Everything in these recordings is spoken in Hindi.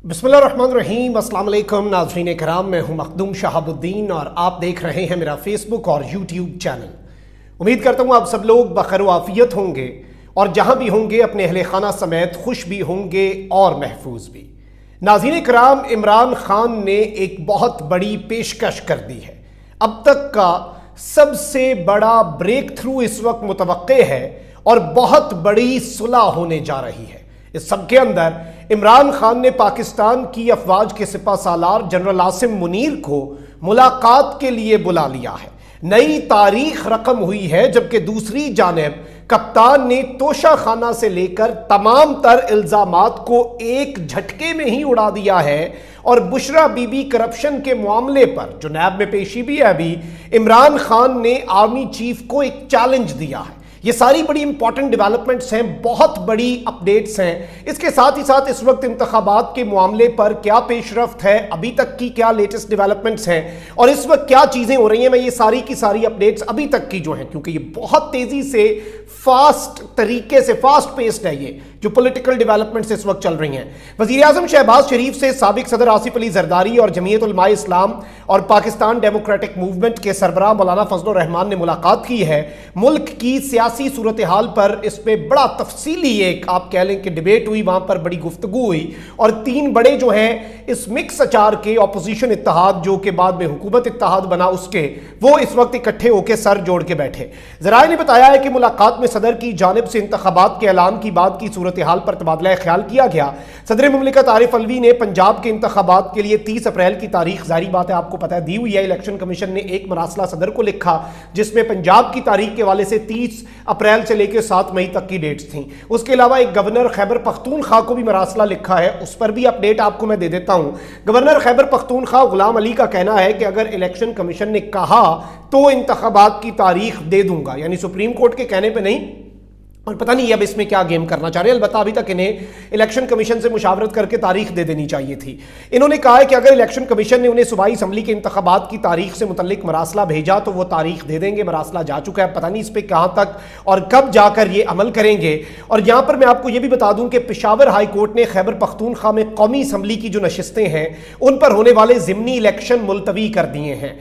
बिस्मिल्लाहिर्रहमानिर्रहीम, अस्सलाम वालेकुम नाज़रीन कराम। मैं हूं मखदूम शहाबुद्दीन और आप देख रहे हैं मेरा फेसबुक और यूट्यूब चैनल। उम्मीद करता हूं आप सब लोग बखैर व आफियत होंगे और जहां भी होंगे अपने अहले खाना समेत खुश भी होंगे और महफूज भी। नाज़रीन कराम, इमरान खान ने एक बहुत बड़ी पेशकश कर दी है। अब तक का सबसे बड़ा ब्रेक थ्रू इस वक्त मुतवक्के है और बहुत बड़ी सुलह होने जा रही है। इस सबके अंदर इमरान खान ने पाकिस्तान की अफवाज के सिपा सालार जनरल आसिम मुनीर को मुलाकात के लिए बुला लिया है। नई तारीख रकम हुई है, जबकि दूसरी जानिब कप्तान ने तोशा खाना से लेकर तमाम तर इल्जामात को एक झटके में ही उड़ा दिया है और बुशरा बीबी करप्शन के मामले पर जो नैब में पेशी भी है, अभी इमरान खान ने आर्मी चीफ को एक चैलेंज दिया है। ये सारी बड़ी इंपॉर्टेंट डेवलपमेंट्स हैं, बहुत बड़ी अपडेट्स हैं। इसके साथ ही साथ इस वक्त इंतखाबात के मामले पर क्या पेशरफ्त है, अभी तक की क्या लेटेस्ट डेवलपमेंट्स हैं और इस वक्त क्या चीजें हो रही हैं, मैं ये सारी की सारी अपडेट्स अभी तक की जो हैं, क्योंकि ये बहुत तेजी से फास्ट तरीके से फास्ट पेस्ड है ये जो पॉलिटिकल डेवलपमेंट्स इस वक्त चल रही हैं। वजीर आजम शहबाज शरीफ से साबिक सदर आसिफ अली जरदारी और जमीयत उलमा इस्लाम और पाकिस्तान डेमोक्रेटिक मूवमेंट के सरबराह मौलाना फजलुर रहमान ने मुलाकात की है। मुल्क की सियासी सूरत हाल पर इस पर बड़ा तफसीली एक आप कह लें कि डिबेट हुई, वहां पर बड़ी गुफ्तगू हुई और तीन बड़े जो हैं इस मिक्स अचार के ऑपोजिशन इत्तेहाद जो कि बाद में हुकूमत इत्तेहाद बना, उसके वो इस वक्त इकट्ठे होकर सर जोड़ के बैठे। जराए ने बताया है कि मुलाकात में सदर की जानिब से इंतखाबात के ऐलान की बाद की सूरत हाल पर तबादला ख्याल किया गया। सदर मुमलिकत आरिफ अलवी ने पंजाब के इंतखाबात के लिए 30 अप्रैल की तारीख, जारी बात है आपको पता है, दी हुई है। इलेक्शन कमीशन ने एक मरासला सदर को लिखा जिसमें पंजाब की तारीख के वाले से 30 अप्रैल से लेकर 7 मई तक की डेट्स थी। उसके अलावा एक गवर्नर खैबर पख्तूनख्वा को भी मरासला लिखा है, उस पर भी अपडेट आपको मैं दे देता हूं। गवर्नर खैबर पख्तूनख्वा गुलाम अली का कहना है कि अगर इलेक्शन कमीशन ने कहा तो इंतखाबात की तारीख दे दूंगा, यानी सुप्रीम कोर्ट के कहने पर नहीं। और पता नहीं अब इसमें क्या गेम करना चाह रहे हैं, अलबत्ता अभी तक इन्हें इलेक्शन कमीशन से मुशावरत करके तारीख दे देनी चाहिए थी। इन्होंने कहा है कि अगर इलेक्शन कमीशन ने उन्हें सूबाई असम्बली के इंतखाबात की तारीख से मुतल्लिक मरासला भेजा तो वो तारीख दे देंगे। मरासला जा चुका है, पता नहीं इस पर कहाँ तक और कब जाकर ये अमल करेंगे। और यहाँ पर मैं आपको ये भी बता दूं कि पेशावर हाई कोर्ट ने खैबर पख्तूनख्वा में कौमी असम्बली की जो नशिस्तें हैं उन पर होने वाले ज़िमनी इलेक्शन मुलतवी कर दिए हैं।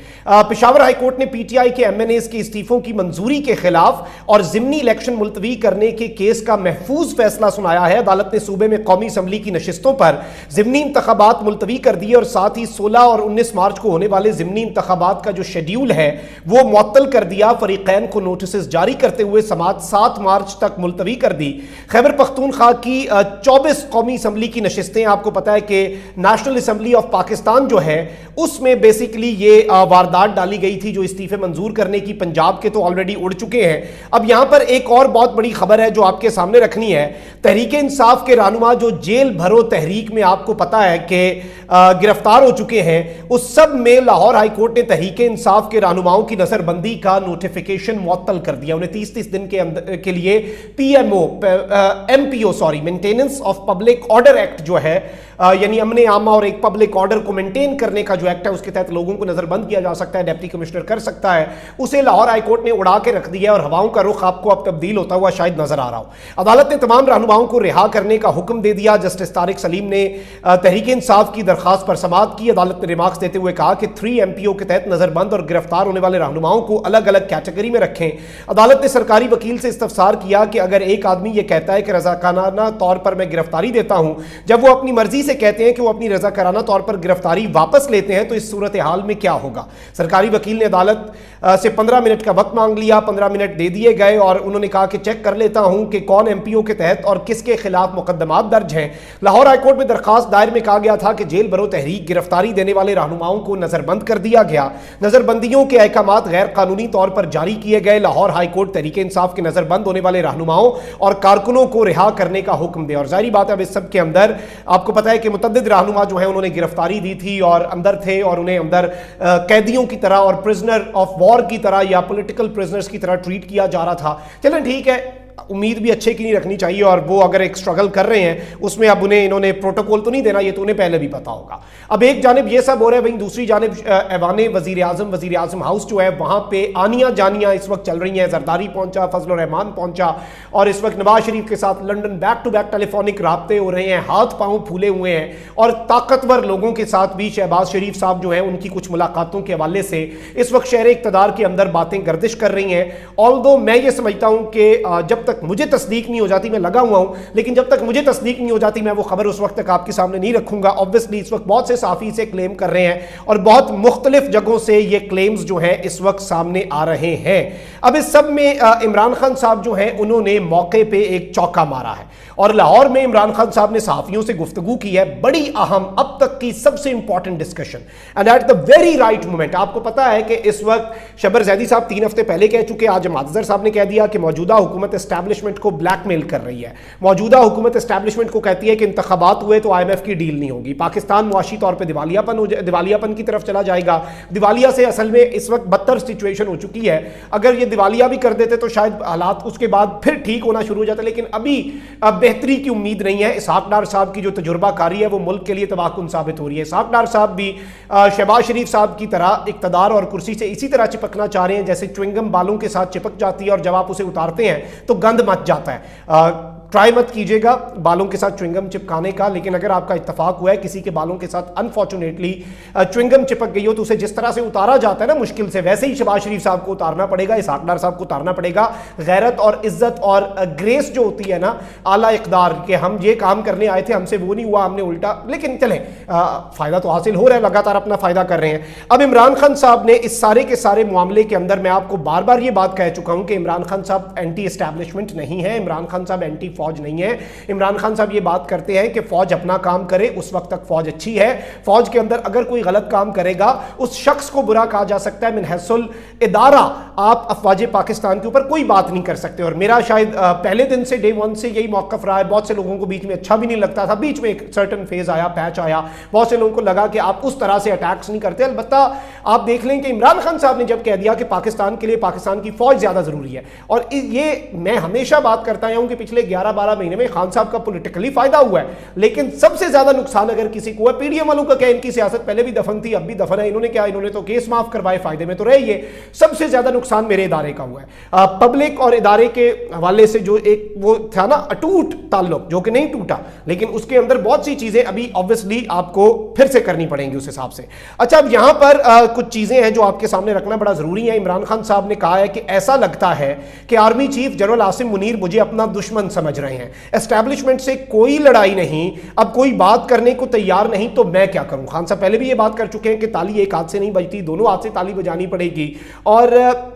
पेशावर हाई कोर्ट ने PTI के MNAs के इस्तीफों की मंजूरी के खिलाफ और ज़िमनी इलेक्शन मुलतवी करने के केस का महफूज फैसला सुनाया है। अदालत ने सूबे में कौमी असम्बली की नशिस्तों पर ज़िमनी इंतखाबात मुलतवी कर दिए और साथ ही 16 और 19 मार्च को होने वाले ज़िमनी इंतखाबात का जो शेड्यूल है वो मुअत्तल कर दिया। फरीकैन को नोटिस जारी करते हुए समात 7 मार्च तक मुलतवी कर दी। खैबर पख्तूनख्वा की 24 कौमी असम्बली की नशिस्तें, आपको पता है कि नेशनल असम्बली ऑफ पाकिस्तान जो है उसमें बेसिकली ये वारदात डाली गई थी जो इस्तीफे मंजूर करने की। पंजाब के तो ऑलरेडी उड़ चुके हैं। अब यहां पर एक और बहुत बड़ी खबर है जो आपके सामने रखनी है। तहरीक इंसाफ के रहनुमा जो जेल भरो तहरीक में आपको पता है कि गिरफ्तार हो चुके हैं, उस सब में लाहौर हाई कोर्ट ने तहरीक इंसाफ के रहनुमाओं की नजरबंदी का नोटिफिकेशन मुअत्तल कर दिया। उन्हें 30 दिन के लिए MPO maintenance of public order act जो है, यानी अमन आमा और एक पब्लिक ऑर्डर को मेंटेन करने का जो एक्ट है उसके तहत लोगों को नजरबंद किया जा सकता है, डिप्टी कमिश्नर कर सकता है, उसे लाहौर हाई कोर्ट ने उड़ा के रख दिया और हवाओं का रुख आपको अब तब्दील होता हुआ शायद नजर आ रहा हो। अदालत ने तमाम रहनुमाओं को रिहा करने का हुक्म दे दिया। जस्टिस तारिक सलीम ने तहरीक इंसाफ की दरखास्त पर समाअत की। अदालत ने रिमार्क्स देते हुए कहा कि 3 MPO के तहत नजरबंद और गिरफ्तार होने वाले रहनुमाओं को अलग अलग कैटेगरी में रखें। अदालत ने सरकारी वकील से इस्तफसार किया कि अगर एक आदमी यह कहता है कि रजाकाराना तौर पर मैं गिरफ्तारी देता हूं, जब वो अपनी मर्जी से कहते हैं कि वो अपनी रजाकाराना तौर पर गिरफ्तारी वापस लेते हैं, तो इस सूरत हाल में क्या होगा। सरकारी वकील ने अदालत से 15 मिनट का वक्त मांग लिया। 15 मिनट दे दिए गए और उन्होंने कहा कि चेक कर लेता हूं कि कौन MPO के तहत और किसके खिलाफ मुकदमात दर्ज हैं। लाहौर हाईकोर्ट में दरखास्त दायर में कहा गया था कि जेल भरो तहरीक गिरफ्तारी देने वाले रहनुमाओं को नजरबंद कर दिया गया। नजरबंदियों के अहकामात गैर कानूनी तौर पर जारी किए गए। लाहौर हाईकोर्ट तहरीक इंसाफ के नजरबंद होने वाले रहनुमाओं और कारकुनों को रिहा करने का हुक्म दे। और जाहिर बात है अब इस सब के अंदर आपको पता है कि मुतअद्दिद रहनुमा जो है उन्होंने गिरफ्तारी दी थी और अंदर थे और उन्हें अंदर कैदियों की तरह और प्रिजनर ऑफ वॉर की तरह या पॉलिटिकल प्रिजनर्स की तरह ट्रीट किया जा रहा था। चलें ठीक है, उम्मीद भी अच्छे की नहीं रखनी चाहिए, और वो अगर एक स्ट्रगल कर रहे हैं उसमें अब उन्हें इन्होंने प्रोटोकॉल तो नहीं देना, ये तो उन्हें पहले भी पता होगा। अब एक जानिब ये सब हो रहा है, वहीं दूसरी जानिब ऐवान वजीर आजम हाउस जो है वहां पे आनियां जानियां इस वक्त चल रही हैं। जरदारी पहुंचा, फजलुर रहमान पहुंचा, और इस वक्त नवाज शरीफ के साथ London back to back telephonic राब्ते हो रहे हैं, हाथ पांव फूले हुए हैं, और ताकतवर लोगों के साथ भी शहबाज शरीफ साहब जो है उनकी कुछ मुलाकातों के हवाले से इस वक्त शहर इक़्तिदार के अंदर बातें गर्दिश कर रही हैं। ऑल्दो मैं ये समझता हूं कि जब तक मुझे तस्दीक नहीं हो जाती, मैं लगा हुआ हूं, लेकिन जब तक मुझे तस्दीक नहीं हो जाती मैं वो खबर उस वक्त तक आपके सामने नहीं रखूंगा। ऑब्वियसली इस वक्त बहुत से साफी से क्लेम कर रहे हैं और बहुत मुख्तलिफ जगहों से ये क्लेम्स जो है इस वक्त सामने आ रहे हैं। अब इस सब में इमरान खान साहब जो है उन्होंने मौके पे एक चौका मारा है, और लाहौर में इमरान खान साहब ने सहाफियों से गुफ्तगू की है, बड़ी अहम, अब तक की सबसे important discussion, and at the very right moment. आपको पता है कि इस वक्त शबर जैदी साहब 3 हफ्ते पहले कह चुके, आज मातजर साहब ने कह दिया कि मौजूदा हुकूमत एस्टैब्लिशमेंट को ब्लैकमेल कर रही है। मौजूदा हुकूमत एस्टैब्लिशमेंट को कहती है कि इंतखाबात हुए तो IMF की डील नहीं होगी, पाकिस्तान मुआशी तौर पर दिवालियापन की तरफ चला जाएगा। दिवालिया से असल में इस वक्त बदतर सिचुएशन हो चुकी है, अगर ये दिवालिया भी कर देते तो शायद हालात उसके बाद फिर ठीक होना शुरू हो जाता, लेकिन अभी बेहतरी की उम्मीद नहीं है। इसहाक डार साहब की जो तजुर्बाकारी है वो मुल्क के लिए तबाहकुन साबित हो रही है। इसहाक डार साहब भी शहबाज शरीफ साहब की तरह इक़्तिदार और कुर्सी से इसी तरह चिपकना चाह रहे हैं जैसे च्युइंगम बालों के साथ चिपक जाती है और जब आप उसे उतारते हैं तो गंद मच जाता है। ट्राई मत कीजिएगा बालों के साथ च्युइंगम चिपकाने का, लेकिन अगर आपका इत्तफाक हुआ है किसी के बालों के साथ अनफॉर्चुनेटली च्युइंगम चिपक गई हो तो उसे जिस तरह से उतारा जाता है ना मुश्किल से, वैसे ही शहबाज शरीफ साहब को उतारना पड़ेगा, इसहाक डार साहब को उतारना पड़ेगा। गैरत और इज्जत और ग्रेस जो होती है ना आला इक़्तिदार के, हम ये काम करने आए थे, हमसे वो नहीं हुआ, हमने उल्टा, लेकिन चले फायदा तो हासिल हो रहा है, लगातार अपना फायदा कर रहे हैं। अब इमरान खान साहब ने इस सारे के सारे मामले के अंदर, मैं आपको बार बार ये बात कह चुका हूं कि इमरान खान साहब एंटी एस्टैब्लिशमेंट नहीं है, इमरान खान साहब एंटी फौज नहीं है। इमरान खान साहब ये बात करते हैं कि फौज अपना काम करे, उस वक्त तक फौज अच्छी है। फौज के अंदर अगर कोई गलत काम करेगा उस शख्स को बुरा कहा जा सकता है, मिनहसुल इदारा आप अफवाज पाकिस्तान के ऊपर कोई बात नहीं कर सकते। और मेरा शायद पहले दिन से, डे 1 से यही मौक़िफ़ रहा है। बहुत से लोगों को बीच में अच्छा भी नहीं लगता था, बीच में एक सर्टन फेज आया, पैच आया, बहुत से लोगों को लगा कि आप उस तरह से अटैक्स नहीं करते। अलबत्ता आप देख लें कि इमरान खान साहब ने जब कह दिया कि पाकिस्तान के लिए पाकिस्तान की फौज ज्यादा जरूरी है, और ये मैं हमेशा बात करता हूं कि पिछले 11-12 महीने में खान साहब का पॉलिटिकली फायदा हुआ है, लेकिन सबसे ज्यादा नुकसान अगर किसी को है, PDM वालों का क्या, इनकी सियासत पहले भी दफन थी, अब भी दफन है। इन्होंने क्या, इन्होंने तो केस माफ करवाए, फायदे में तो रहे। ये सबसे ज्यादा नुकसान मेरे इदारे का हुआ है। पब्लिक और इदारे के हवाले से जो एक वो था ना अटूट ताल्लुक, जो कि नहीं टूटा, लेकिन उसके अंदर बहुत सी चीजें अभी ऑब्वियसली आपको फिर से करनी पड़ेंगी उस हिसाब से। अच्छा, अब यहां पर कुछ चीजें हैं जो आपके सामने रखना बड़ा जरूरी है। इमरान खान साहब ने कहा है कि ऐसा लगता है कि army chief general Asim Munir मुझे अपना दुश्मन समझ रहे हैं, एस्टैब्लिशमेंट से कोई लड़ाई नहीं, अब कोई बात करने को तैयार नहीं तो मैं क्या करूं। खान साहब पहले भी ये बात कर चुके हैं कि ताली एक हाथ से नहीं बजती, दोनों हाथ से ताली बजानी पड़ेगी। और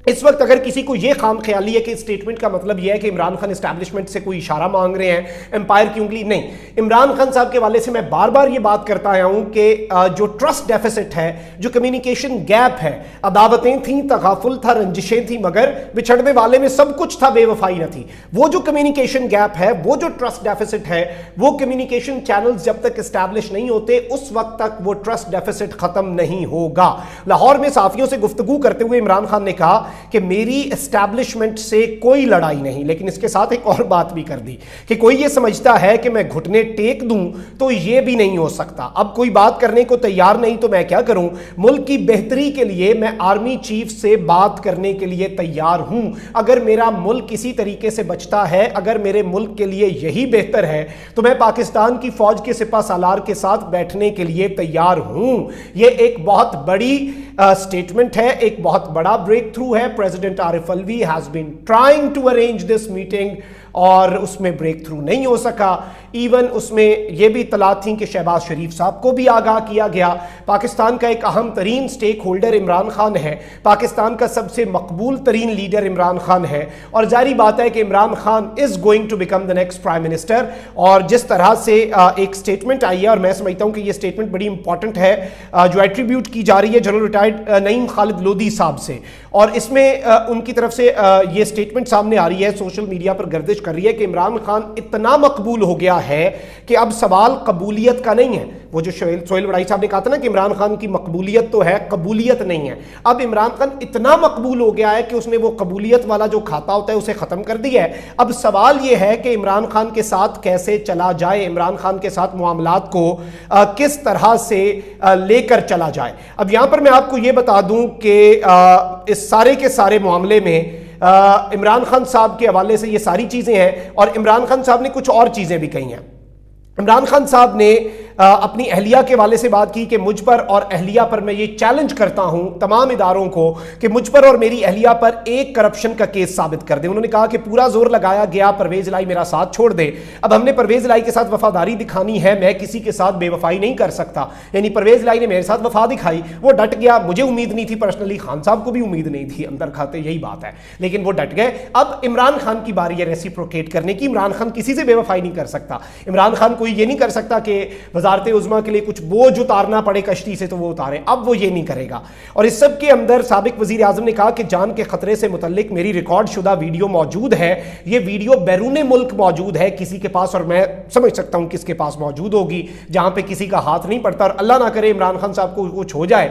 इस वक्त अगर किसी को यह खाम ख्याली है कि स्टेटमेंट का मतलब यह है कि इमरान खान एस्टैब्लिशमेंट से कोई इशारा मांग रहे हैं, एम्पायर की उंगली, नहीं। इमरान खान साहब के वाले से मैं बार बार यह बात करता आया हूं कि जो ट्रस्ट डेफिसिट है, जो कम्युनिकेशन गैप है, अदावतें थी, तगाफुल था, रंजिशें थी, मगर बिछड़ने वाले में सब कुछ था, बेवफाई न थी। वो जो कम्युनिकेशन गैप है, वो जो ट्रस्ट डेफिसिट है, वो कम्युनिकेशन चैनल्स जब तक एस्टैब्लिश नहीं होते उस वक्त तक वो ट्रस्ट डेफिसिट खत्म नहीं होगा। लाहौर में साफियों से गुफ्तगू करते हुए इमरान खान ने कहा कि मेरी एस्टैब्लिशमेंट से कोई लड़ाई नहीं, लेकिन इसके साथ एक और बात भी कर दी कि कोई ये समझता है कि मैं घुटने टेक दूं तो ये भी नहीं हो सकता। अब कोई बात करने को तैयार नहीं तो मैं क्या करूं। मुल्क की बेहतरी के लिए मैं आर्मी चीफ से बात करने के लिए तैयार हूं। अगर मेरा मुल्क किसी तरीके से बचता है, अगर मेरे मुल्क के लिए यही बेहतर है, तो मैं पाकिस्तान की फौज के सिपा सालार के साथ बैठने के लिए तैयार हूं। यह एक बहुत बड़ी स्टेटमेंट है, एक बहुत बड़ा ब्रेक थ्रू है। President Arif Alvi has been trying to arrange this meeting और उसमें ब्रेक थ्रू नहीं हो सका। इवन उसमें यह भी इत्तला थी कि शहबाज शरीफ साहब को भी आगाह किया गया। पाकिस्तान का एक अहम तरीन स्टेक होल्डर इमरान खान है, पाकिस्तान का सबसे मकबूल तरीन लीडर इमरान खान है, और जारी बात है कि Imran Khan is going to become the next prime minister. और जिस तरह से एक स्टेटमेंट आई है, और मैं समझता हूं कि यह स्टेटमेंट बड़ी इंपॉर्टेंट है, जो एट्रीब्यूट की जा रही है जनरल रिटायर्ड नईम खालिद लोधी साहब से, और इसमें उनकी तरफ से यह स्टेटमेंट सामने आ रही है, सोशल मीडिया पर गर्दिश कर रही है कि इमरान खान इतना मकबूल हो गया है कि अब सवाल कबूलियत का नहीं है। वो जो सोहेल वड़ाई साहब ने कहा था ना कि इमरान खान की मकबूलियत तो है, कबूलियत नहीं है। अब इमरान खान इतना मकबूल हो गया है कि उसने वो कबूलियत वाला जो खाता होता है उसे खत्म कर दिया है। अब सवाल यह है कि इमरान खान के साथ कैसे चला जाए, इमरान खान के साथ मामलात को किस तरह से लेकर चला जाए। अब यहां पर मैं आपको यह बता दूं कि इस सारे के सारे मामले में इमरान खान साहब के हवाले से ये सारी चीजें हैं और इमरान खान साहब ने कुछ और चीजें भी कही हैं। इमरान खान साहब ने अपनी अहलिया के वाले से बात की कि मुझ पर और अहलिया पर मैं ये चैलेंज करता हूं तमाम इदारों को कि मुझ पर और मेरी अहलिया पर एक करप्शन का केस साबित कर दे। उन्होंने कहा कि पूरा जोर लगाया गया, परवेज लाई मेरा साथ छोड़ दे। अब हमने परवेज लाई के साथ वफादारी दिखानी है, मैं किसी के साथ बेवफाई नहीं कर सकता। यानी परवेज लाई ने मेरे साथ वफा दिखाई, वो डट गया। मुझे उम्मीद नहीं थी पर्सनली, खान साहब को भी उम्मीद नहीं थी अंदर खाते, यही बात है, लेकिन वो डट गए। अब इमरान खान की बारी है रेसिप्रोकेट करने की। इमरान खान किसी से बेवफाई नहीं कर सकता। इमरान खान कोई ये नहीं कर सकता कि वजारत उज़्मा के लिए कुछ बोझ उतारना पड़े कश्ती से तो वो उतारे, अब वो ये नहीं करेगा। और इस सब के अंदर साबिक वजीर आजम ने कहा कि जान के खतरे से मुतल्लिक मेरी रिकॉर्ड शुदा वीडियो मौजूद है। ये वीडियो बैरून मुल्क मौजूद है किसी के पास, और मैं समझ सकता हूं किसके पास मौजूद होगी, जहां पे किसी का हाथ नहीं पड़ता। और अल्लाह ना करे इमरान खान साहब को कुछ हो जाए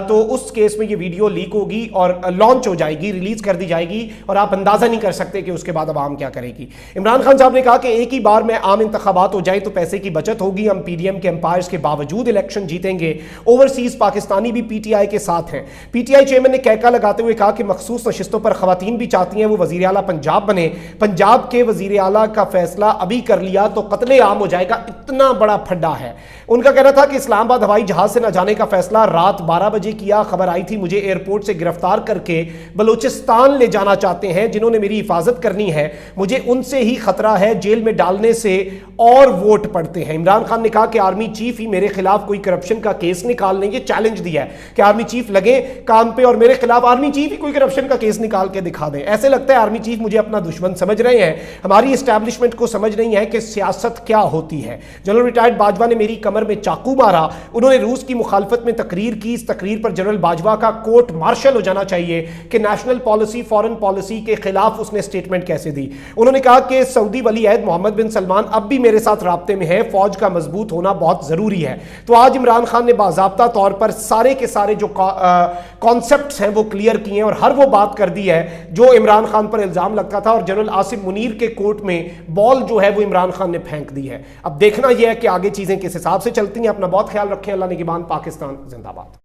तो उस केस में ये वीडियो लीक होगी और लॉन्च हो जाएगी, रिलीज कर दी जाएगी, और आप अंदाजा नहीं कर सकते कि उसके बाद अवाम क्या करेगी। इमरान खान साहब ने कहा कि एक ही बार में आम इंतखाबात हो जाए तो पैसे की बचत होगी, हम पीडीएम के एम्पायर्स के बावजूद इलेक्शन जीतेंगे। ओवरसीज पाकिस्तानी भी पीटीआई के साथ हैं। पीटीआई चेयरमैन ने कहका लगाते हुए कहा कि मखसूस नशिस्तों पर खवातीन भी चाहती हैं वो वजीर आला पंजाब बने। पंजाब के वजीर आला का फैसला अभी कर लिया तो कत्ले आम हो जाएगा, इतना बड़ा फड्डा है। उनका कहना था कि इस्लामाबाद हवाई जहाज से न जाने का फैसला रात 12 बजे किया। खबर आई थी मुझे एयरपोर्ट से गिरफ्तार करके बलूचिस्तान ले जाना चाहते हैं, जिन्होंने मेरी हिफाजत करनी है, मुझे उनसे ही खतरा है, जेल में डालने से और वोट पड़ते हैं। इमरान खान ने कहा कि आर्मी चीफ ही मेरे खिलाफ कोई करप्शन का केस निकाल लेंगे। चैलेंज दिया है कि आर्मी चीफ लगे काम पे और मेरे खिलाफ आर्मी चीफ ही कोई करप्शन का केस निकाल के दिखा दें। ऐसे लगता है आर्मी चीफ मुझे अपना दुश्मन समझ रहे हैं, हमारी एस्टैब्लिशमेंट को समझ नहीं है कि सियासत क्या होती है। जनरल रिटायर्ड बाजवा ने मेरी कमर में चाकू मारा, उन्होंने रूस की मुखालफत में तकरीर की। इस तकरीर पर जनरल बाजवा का कोर्ट मार्शल हो जाना चाहिए कि नेशनल पॉलिसी फॉरेन पॉलिसी के खिलाफ उसने स्टेटमेंट कैसे दी। उन्होंने कहा कि सऊदी वली अहद मोहम्मद बिन सलमान अब भी मेरे साथ राब्ते में है, फौज का मजबूत होना बहुत जरूरी है। तो आज इमरान खान ने बाज़ाब्ता तौर पर सारे के सारे जो कॉन्सेप्ट्स हैं वो क्लियर किए हैं और हर वो बात कर दी है जो इमरान खान पर इल्जाम लगता था, और जनरल आसिफ मुनीर के कोर्ट में बॉल जो है वो इमरान खान ने फेंक दी है। अब देखना यह है कि आगे चीजें किस हिसाब से चलती हैं। अपना बहुत ख्याल रखें। अल्लाह निगहबान। पाकिस्तान जिंदाबाद।